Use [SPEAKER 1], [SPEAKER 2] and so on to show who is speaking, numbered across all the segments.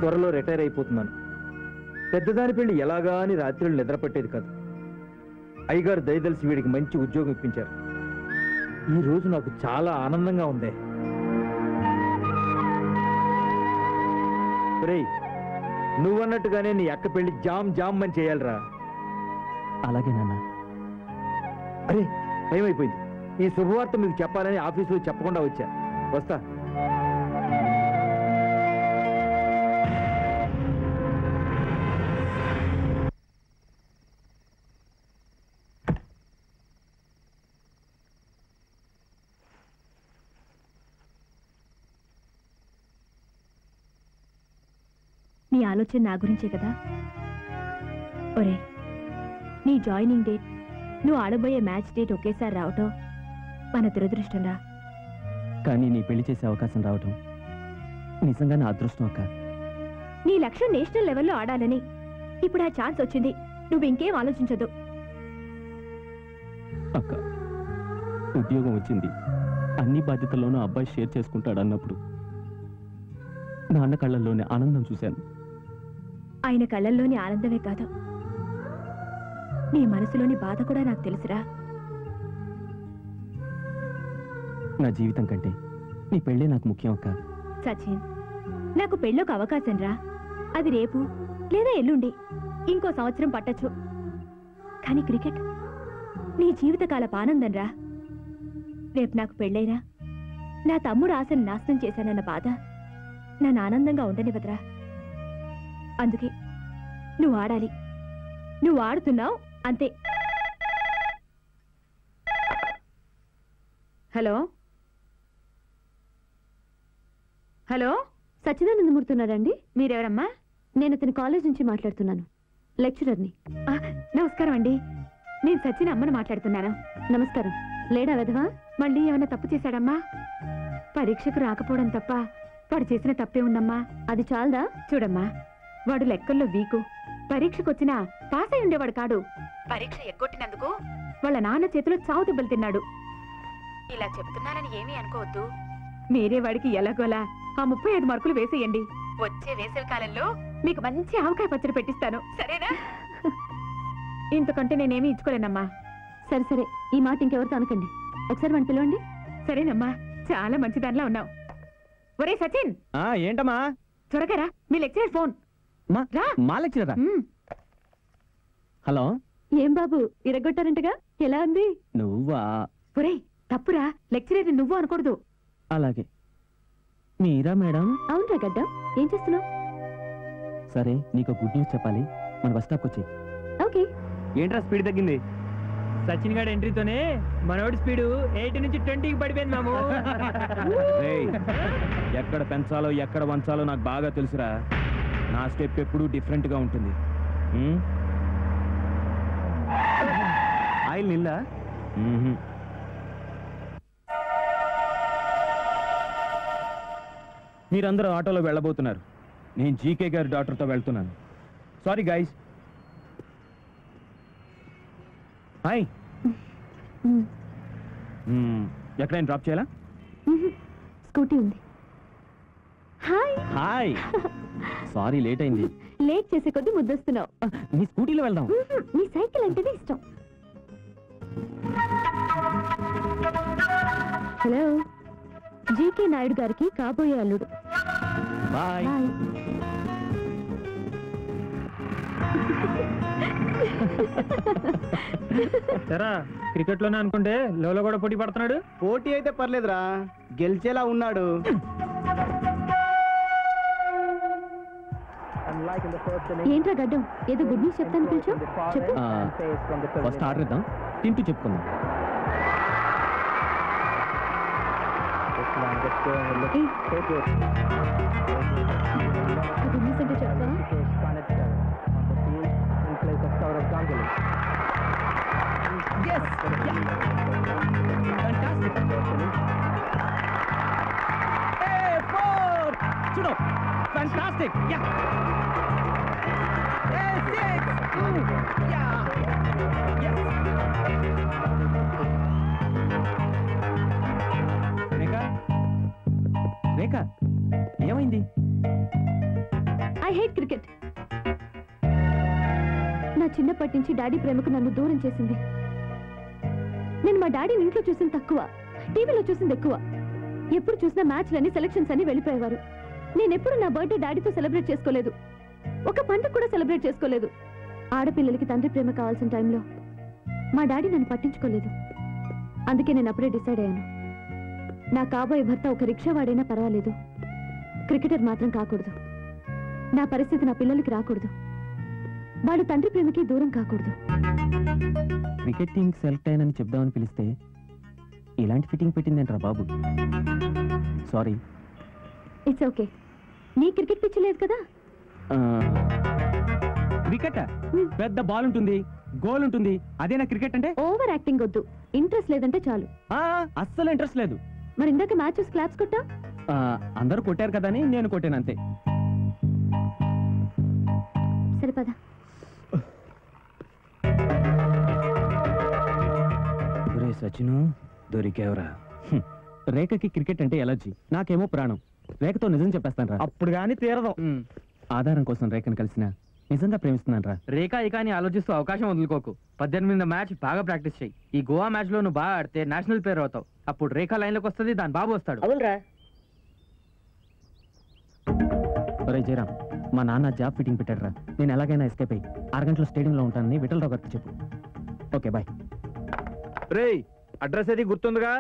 [SPEAKER 1] త్వరలో రిటైర్ అయిపోతున్నాను. పెద్దదాని పెళ్లి ఎలాగా అని రాత్రులు నిద్ర పట్టేది కాదు. అయ్యగారు దయదలిసి వీడికి మంచి ఉద్యోగం ఇప్పించారు. ఈ రోజు నాకు చాలా ఆనందంగా ఉంది. రేయ్, నువ్వన్నట్టుగానే నీ అక్క పెళ్లి జామ్ జామ్ అని చేయాలిరా.
[SPEAKER 2] అలాగే నాన్న.
[SPEAKER 1] అరే, టైం అయిపోయింది. ఈ శుభవార్త మీకు చెప్పాలని ఆఫీసులో చెప్పకుండా వచ్చా. వస్తా.
[SPEAKER 3] నీ ఆలోచన నా గురించే కదా. ఒరే, నీ జాయినింగ్ డేట్, నువ్వు ఆడబోయే మ్యాచ్ డేట్ ఒకేసారి రావటం మన దురదృష్టం రా.
[SPEAKER 2] కానీ నీ పెళ్లి చేసే అవకాశం రావటం నిజంగా నా అదృష్టం అక్క.
[SPEAKER 3] నీ లక్ష్యం నేషనల్ లెవెల్లో ఆడాలని. ఇప్పుడు ఆ ఛాన్స్ వచ్చింది, నువ్వు ఇంకేం ఆలోచించదు.
[SPEAKER 2] అక్క, ఉద్యోగం వచ్చింది, అన్ని బాధ్యతల్లోనూ అబ్బాయి షేర్ చేసుకుంటాడు అన్నప్పుడు నాన్న కళ్ళల్లోనే ఆనందం చూశాను.
[SPEAKER 3] ఆయన కళ్ళల్లోని ఆనందమే కాదు, నీ మనసులోని బాధ కూడా నాకు తెలుసురా.
[SPEAKER 2] నా జీవితం కంటే నీ పెళ్ళే నాకు ముఖ్యం అక్క.
[SPEAKER 3] సచిన్, నాకు పెళ్ళొక అవకాశం రా. అది రేపు లేదా ఎల్లుండి, ఇంకో సంవత్సరం పట్టచ్చు. కానీ క్రికెట్ నీ జీవితకాలపు ఆనందం రా. రేపు నాకు పెళ్ళైనా నా తమ్ముడు ఆశను నాశనం చేశానన్న బాధ నన్ను ఆనందంగా ఉండనివ్వదురా. అందుకే నువ్వు ఆడాలి. నువ్వు ఆడుతున్నావు అంతే.
[SPEAKER 4] హలో హలో,
[SPEAKER 3] సచ్చిదానందమూర్తున్నారండి?
[SPEAKER 4] మీరెవరమ్మా?
[SPEAKER 3] నేను అతని కాలేజ్ నుంచి మాట్లాడుతున్నాను, లెక్చరర్ని.
[SPEAKER 4] నమస్కారం అండి, నేను సచిన్ అమ్మను మాట్లాడుతున్నాను.
[SPEAKER 3] నమస్కారం. లేడా వెధవా?
[SPEAKER 4] మళ్ళీ ఏమైనా తప్పు చేశాడమ్మా? పరీక్షకు రాకపోవడం తప్ప వాడు చేసిన తప్పే ఉందమ్మా.
[SPEAKER 3] అది చాలదా?
[SPEAKER 4] చూడమ్మా, వాడు లెక్కల్లో వీకు. పరీక్షకొచ్చినా పాస్ అయి ఉండేవాడు కాడు. పరీక్ష ఎగ్గొట్టినందుకు వాళ్ళ నాన్న చేతిలో చావు దెబ్బలు తిన్నాడు. ఇలా చెప్తున్నానని ఏమీ అనుకోవద్దు. మీరే వాడికి ఎలాగోలా ఆ 35 మార్కులు వేసేయండి. వచ్చే వేసవి కాలంలో మీకు మంచి ఆవకాయ పచ్చడి పెట్టిస్తాను, సరేనా? ఇంతకంటే నేనేమీ ఇచ్చుకోలేనమ్మా.
[SPEAKER 3] సరే సరే, ఈ మాట ఇంకెవరితో అనకండి. ఒకసారి మన పిలవండి.
[SPEAKER 4] సరేనమ్మా, చాలా మంచిదానిలా ఉన్నావు. ఒరే సచిన్,
[SPEAKER 2] ఏంటమ్మా?
[SPEAKER 4] త్వరగా రా, మీ లెక్చరర్ ఫోన్.
[SPEAKER 2] మా లెక్చరరా? హలో.
[SPEAKER 3] ఏం బాబు, ఇరగొట్టారంటగా? ఎలా ఉంది?
[SPEAKER 2] నువ్వా?
[SPEAKER 4] ఒరే తప్పురా, లెక్చరర్ నువ్వు అనకూడదు.
[SPEAKER 2] అలాగే. మీరా మేడం?
[SPEAKER 3] అవునరా గడ్డం, ఏం చేస్తున్నావు?
[SPEAKER 2] సరే, నీకు గుడ్ న్యూస్ చెప్పాలి. మన బస్ స్టాప్కి వచ్చి.
[SPEAKER 3] ఓకే.
[SPEAKER 2] ఏంట్రా స్పీడ్ తగ్గింది?
[SPEAKER 5] సచిన్ గారి ఎంట్రీతోనే మనోడి స్పీడ్ 8 నుంచి 20కి పడిపోయింది మాము.
[SPEAKER 2] ఎక్కడ పెంచాలో ఎక్కడ వంచాలో నాకు బాగా తెలుసురా. నా స్టెప్ ఎప్పుడూ డిఫరెంట్ గా ఉంటుంది. ఆయిల్ నిల్లా? మీరందరూ ఆటోలో వెళ్ళబోతున్నారు. నేను జీకే గారి డాక్టర్తో వెళ్తున్నాను. Sorry guys. హాయ్. ఎక్కడైనా డ్రాప్ చేయాలా?
[SPEAKER 3] స్కూటీ ఉంది. హాయ్.
[SPEAKER 2] హాయ్. సారీ లేట్ అయింది.
[SPEAKER 3] లేట్ చేసే కొద్దీ ముద్దొస్తున్నావు.
[SPEAKER 2] నీ స్కూటీలో వెళ్దాం.
[SPEAKER 3] నీ సైకిల్ అంటేనే ఇష్టం. హలో, జీకే నాయుడు గారికి కాబోయే అల్లుడు.
[SPEAKER 2] బాయ్.
[SPEAKER 5] సరా, క్రికెట్ లోనే అనుకుంటే లోలో కూడా పోటీ పడుతున్నాడు.
[SPEAKER 6] పోటీ అయితే పర్లేదురా, గెలిచేలా ఉన్నాడు.
[SPEAKER 3] ఏంట్రా గడ్డం, ఏదో గుడ్ న్యూస్ చెప్తాను పిలిచు. చెప్పు.
[SPEAKER 2] ఫస్ట్ ఆర్డర్ ఇద్దాం, తింటూ చెప్పుకుందాం.
[SPEAKER 3] గుడ్ న్యూస్ అంటే చెప్తా.
[SPEAKER 2] Yes! Yeah! Fantastic! Hey, 4! Chudo! Fantastic! Yeah! Hey, 6! Yeah! Yes! రేఖ? రేఖ? ఏమైంది?
[SPEAKER 3] Hate cricket. నా చిన్నప్పటి నుంచి డాడీ ప్రేమకు నన్ను దూరం చేసింది. నేను మా డాడీని ఇంట్లో చూసింది తక్కువ, టీవీలో చూసింది ఎక్కువ. ఎప్పుడు చూసినా మ్యాచ్లన్నీ, సెలక్షన్స్ అన్ని వెళ్ళిపోయేవారు. నేనెప్పుడు నా బర్త్డే డాడీతో సెలబ్రేట్ చేసుకోలేదు. ఒక పండుగ కూడా సెలబ్రేట్ చేసుకోలేదు. ఆడపిల్లలకి తండ్రి ప్రేమ కావాల్సిన టైంలో మా డాడీ నన్ను పట్టించుకోలేదు. అందుకే నేను అప్పుడే డిసైడ్ అయ్యాను, నా కాబోయే భర్త ఒక రిక్షా వాడైనా పర్వాలేదు, క్రికెటర్ మాత్రం కాకూడదు. నా పరిస్థితి నా పిల్లలకి రాకూడదు. వాళ్ళు తండ్రి ప్రేమకి దూరం కాకూడదు.
[SPEAKER 2] క్రికెట్ టీంకి సెలెక్ట్ అయ్యానని చెప్దామని పిలిస్తే ఇలాంటి ఫిట్టింగ్ పెట్టిందంటారా బాబు? సారీ.
[SPEAKER 3] It's okay. నీ క్రికెట్ పిచ్చి లేదు కదా?
[SPEAKER 2] క్రికెట్ పెద్ద బాల్ ఉంటుంది, గోల్ ఉంటుంది, అదేనా క్రికెట్ అంటే?
[SPEAKER 3] ఓవర్ యాక్టింగ్ వద్దు. ఇంట్రెస్ట్ లేదంటే చాలు.
[SPEAKER 2] అస్సలు ఇంట్రెస్ట్ లేదు.
[SPEAKER 3] మరి ఇందాక మ్యాచ్ చూసి క్లాప్స్ కొట్టా?
[SPEAKER 2] అందరూ కొట్టారు కదా అని నేను కొట్టాను అంతే.
[SPEAKER 3] సరిపదా.
[SPEAKER 1] సచిను దొరికేవరా?
[SPEAKER 2] రేఖకి క్రికెట్ అంటే ఎలర్జీ, నాకేమో ప్రాణం. రేఖతో నిజం చెప్పేస్తాను రా.
[SPEAKER 1] అప్పుడు గాని తీరదు.
[SPEAKER 2] ఆధారం కోసం రేఖను కలిసిన నిజంగా ప్రేమిస్తున్నాను రా.
[SPEAKER 5] రేఖ ఇకాని ఆలోచిస్తూ అవకాశం వదులుకోకు. 18వ మ్యాచ్ బాగా ప్రాక్టీస్ చేయి. ఈ గోవా మ్యాచ్ లో నువ్వు బాగా ఆడితే నేషనల్ ప్లేయర్ అవుతావు. అప్పుడు రేఖ లైన్ లోకి వస్తుంది, దాని బాబు వస్తాడు.
[SPEAKER 1] అవునరా?
[SPEAKER 2] ఒరే జయరాం, మా నాన్న జాబ్ ఫిట్టింగ్ పెట్టాడు రా. నేను ఎలాగైనా ఎస్కేప్ అయ్యి 6 గంటల స్టేడియంలో ఉంటానని విఠలరావు గారికి చెప్పు. Okay bye.
[SPEAKER 1] రేయ్, అడ్రస్ అది గుర్తుందిగా?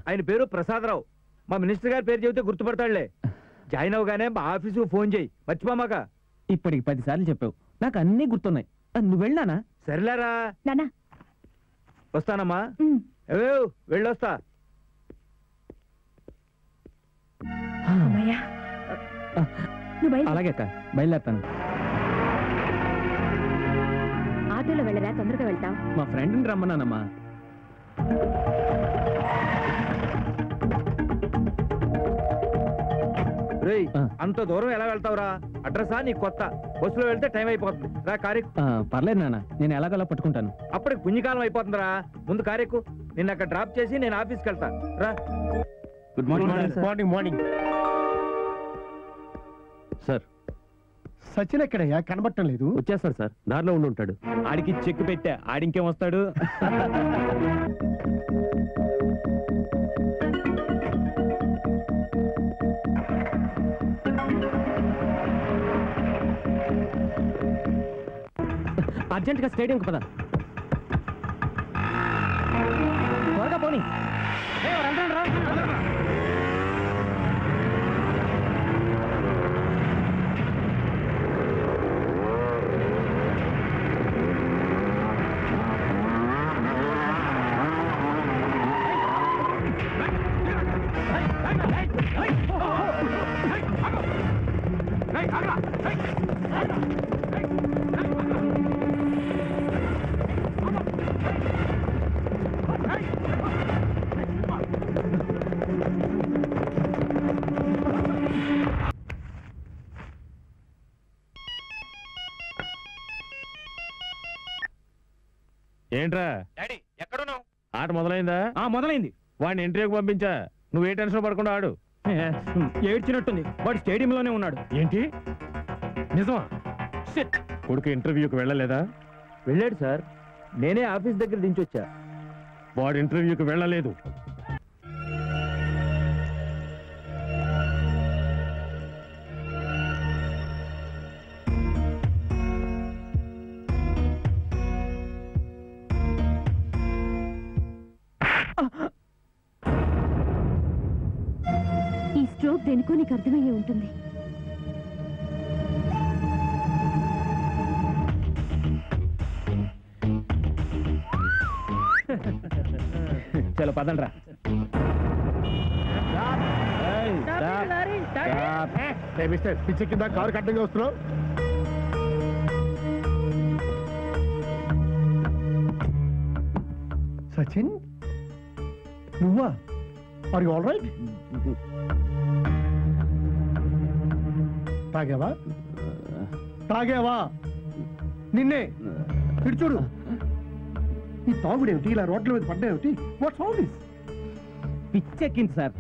[SPEAKER 1] ఆయన పేరు ప్రసాదరావు. మా మినిస్టర్ గారి పేరు చెబితే గుర్తుపడతాడులే. జాయిన్ అవగానే మా ఆఫీసుకు ఫోన్ చేయి, మర్చిపోమాక.
[SPEAKER 2] ఇప్పటికి 10 సార్లు చెప్పావు, నాకు అన్నీ గుర్తున్నాయి. నువ్వు వెళ్ళానా?
[SPEAKER 1] సరేలేరా,
[SPEAKER 3] నానా
[SPEAKER 1] వస్తానమ్మా. వెళ్ళొస్తా.
[SPEAKER 2] అలాగే అక్క, బయలుదేరుతాను.
[SPEAKER 3] ఆటోలో వెళ్ళరా, తొందరగా వెళ్తాం.
[SPEAKER 2] మా ఫ్రెండ్ని రమ్మన్నానమ్మా.
[SPEAKER 1] రేయ్, అంత దూరం ఎలా వెళ్తావురా? అడ్రసా నీకు కొత్త? బస్సులో వెళ్తే టైం అయిపోతుంది. రా కారెక్కు.
[SPEAKER 2] పర్లేదు నాన్న, నేను ఎలాగోలా పట్టుకుంటాను.
[SPEAKER 1] అప్పటికి పుణ్యకాలం అయిపోతుందిరా. ముందు కారెక్కు, నిన్న అక్కడ డ్రాప్ చేసి నేను ఆఫీస్కి వెళ్తా. రా.
[SPEAKER 2] Good morning.
[SPEAKER 6] Morning
[SPEAKER 2] sir.
[SPEAKER 6] Sachin ఎక్కడయ్యా? కనబట్టం లేదు.
[SPEAKER 2] వచ్చేస్తాడు సార్, దారిలో ఉండి ఉంటాడు. ఆడికి చెక్ పెట్టా, ఆడింకేం వస్తాడు. అర్జెంట్ గా స్టేడియంకి పద. త్వరగా పోనీ.
[SPEAKER 7] ఏంట్రా
[SPEAKER 1] డాడీ, ఎక్కడున్నావు?
[SPEAKER 7] ఆట మొదలైందా?
[SPEAKER 2] మొదలైంది.
[SPEAKER 7] వాడిని ఇంటర్వ్యూకి పంపించా. నువ్వు ఏ టెన్షన్ పడకుండా ఆడు.
[SPEAKER 2] ఏడ్చినట్టుంది, వాడు స్టేడియంలోనే ఉన్నాడు.
[SPEAKER 7] ఏంటి నిజమా? కొడుకు ఇంటర్వ్యూకి వెళ్ళలేదా?
[SPEAKER 1] వెళ్ళాడు సార్, నేనే ఆఫీస్ దగ్గర దించొచ్చా.
[SPEAKER 7] వాడు ఇంటర్వ్యూకి వెళ్ళలేదు.
[SPEAKER 3] ఈ స్ట్రోక్ దేనికో నీకు అర్థమయ్యే ఉంటుంది.
[SPEAKER 2] చలో పదండ్రా.
[SPEAKER 6] పిచ్చెక్కిందా? కారు కట్టంగా వస్తున్నావు. సచిన్, నువ్వా? Are you all right? తాగావా? నిన్నే ఇటు చూడు. ఈ తాగుడేమిటి? ఇలా రోడ్ల మీద పడ్డాయేమిటి? What's all this?
[SPEAKER 2] పిచ్చెక్కింది సార్,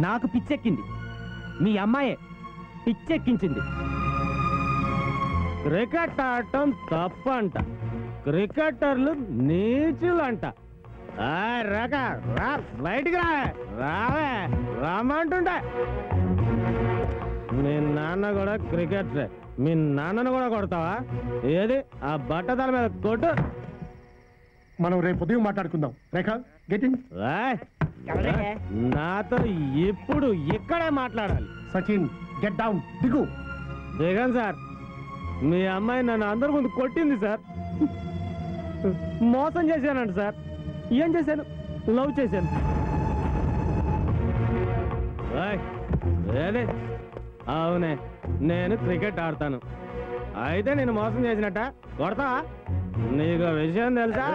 [SPEAKER 2] నాకు పిచ్చెక్కింది. మీ అమ్మాయే పిచ్చెక్కించింది.
[SPEAKER 7] క్రికెట్ ఆడటం తప్పంట, క్రికెటర్లు నీచులంట. బయటికి రావే రామంటుండే. మీ నాన్న కూడా క్రికెటరే, మీ నాన్నను కూడా కొడతావా? ఏది ఆ బట్టతల మీద కొట్టు.
[SPEAKER 6] మనం రేపు ఉదయం మాట్లాడుకుందాం. రేఖ గెట్ ఇన్.
[SPEAKER 7] నాతో ఇప్పుడు ఇక్కడే మాట్లాడాలి.
[SPEAKER 6] Sachin get down. దిగు.
[SPEAKER 7] దిగను సార్, మీ అమ్మాయి నన్ను అందరి ముందు కొట్టింది సార్. మోసం చేశానంట సార్. ఏం చేశాను? లవ్ చేశాను. ఏదే అవునే, నేను క్రికెట్ ఆడతాను. అయితే నేను మోసం చేసినట్ట కొడతావా? నీకు విషయం తెలుసా?